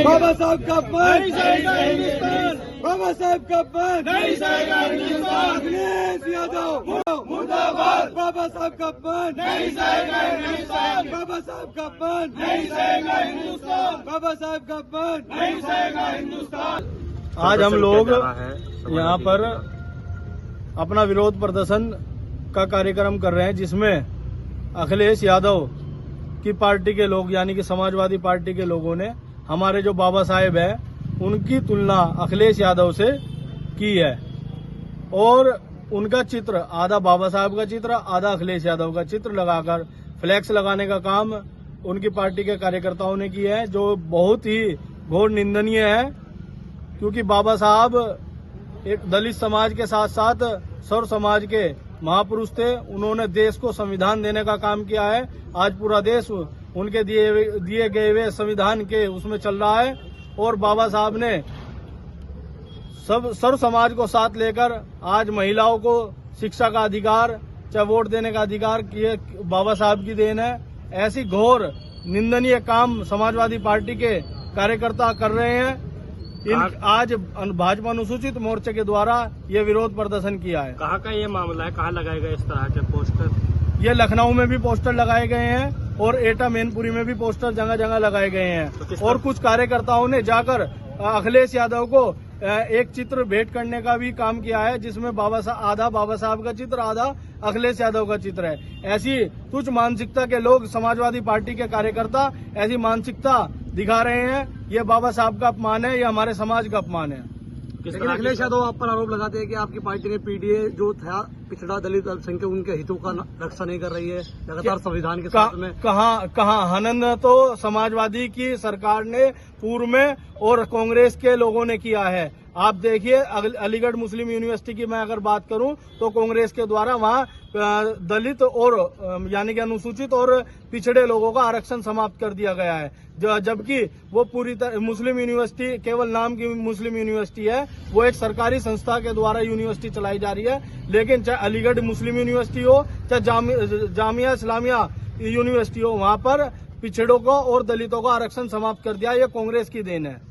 बाबा साहब का अपमान नहीं सहेगा हिंदुस्तान। बाबा साहब का अपमान नहीं सहेगा हिंदुस्तान। अखिलेश यादव मुर्दाबाद। बाबा साहब का अपमान नहीं सहेगा हिंदुस्तान। बाबा साहब का अपमान नहीं सहेगा हिंदुस्तान। बाबा साहब का अपमान नहीं सहेगा हिंदुस्तान। आज हम लोग यहाँ पर अपना विरोध प्रदर्शन का कार्यक्रम कर रहे हैं, जिसमें अखिलेश यादव की पार्टी के लोग यानी कि समाजवादी पार्टी के लोगों ने हमारे जो बाबा साहेब है उनकी तुलना अखिलेश यादव से की है और उनका चित्र, आधा बाबा साहब का चित्र आधा अखिलेश यादव का चित्र लगाकर फ्लैक्स लगाने का काम उनकी पार्टी के कार्यकर्ताओं ने किया है, जो बहुत ही घोर निंदनीय है। क्योंकि बाबा साहब एक दलित समाज के साथ साथ सर्व समाज के महापुरुष थे। उन्होंने देश को संविधान देने का काम किया है। आज पूरा देश उनके दिए गए हुए संविधान के उसमें चल रहा है और बाबा साहब ने सर्व समाज को साथ लेकर आज महिलाओं को शिक्षा का अधिकार, चाहे वोट देने का अधिकार किए बाबा साहब की देन है। ऐसी घोर निंदनीय काम समाजवादी पार्टी के कार्यकर्ता कर रहे हैं। आज भाजपा अनुसूचित मोर्चे के द्वारा ये विरोध प्रदर्शन किया है। कहाँ का ये मामला है, कहाँ लगाए गए इस तरह के पोस्टर? ये लखनऊ में भी पोस्टर लगाए गए हैं और एटा मैनपुरी में भी पोस्टर जगह जगह लगाए गए हैं। और कुछ कार्यकर्ताओं ने जाकर अखिलेश यादव को एक चित्र भेंट करने का भी काम किया है, जिसमें आधा बाबा साहब का चित्र आधा अखिलेश यादव का चित्र है। ऐसी तुच्छ मानसिकता के लोग, समाजवादी पार्टी के कार्यकर्ता ऐसी मानसिकता दिखा रहे हैं। ये बाबा साहब का अपमान है, ये हमारे समाज का अपमान है। लेकिन अखिलेश यादव आप पर आरोप लगाते हैं कि आपकी पार्टी ने पीडीए जो था पिछड़ा दलित अल्पसंख्यक उनके हितों का रक्षा नहीं कर रही है लगातार संविधान के साथ में। कहाँ हनन तो समाजवादी की सरकार ने पूर्व में और कांग्रेस के लोगों ने किया है। आप देखिए अलीगढ़ मुस्लिम यूनिवर्सिटी की मैं अगर बात करूं तो कांग्रेस के द्वारा वहां दलित और यानी कि अनुसूचित और पिछड़े लोगों का आरक्षण समाप्त कर दिया गया है, जबकि वो पूरी तरह मुस्लिम यूनिवर्सिटी केवल नाम की मुस्लिम यूनिवर्सिटी है। वो एक सरकारी संस्था के द्वारा यूनिवर्सिटी चलाई जा रही है। लेकिन चाहे अलीगढ़ मुस्लिम यूनिवर्सिटी हो चाहे जामिया इस्लामिया यूनिवर्सिटी हो, वहां पर पिछड़ों को और दलितों को आरक्षण समाप्त कर दिया। ये कांग्रेस की देन है।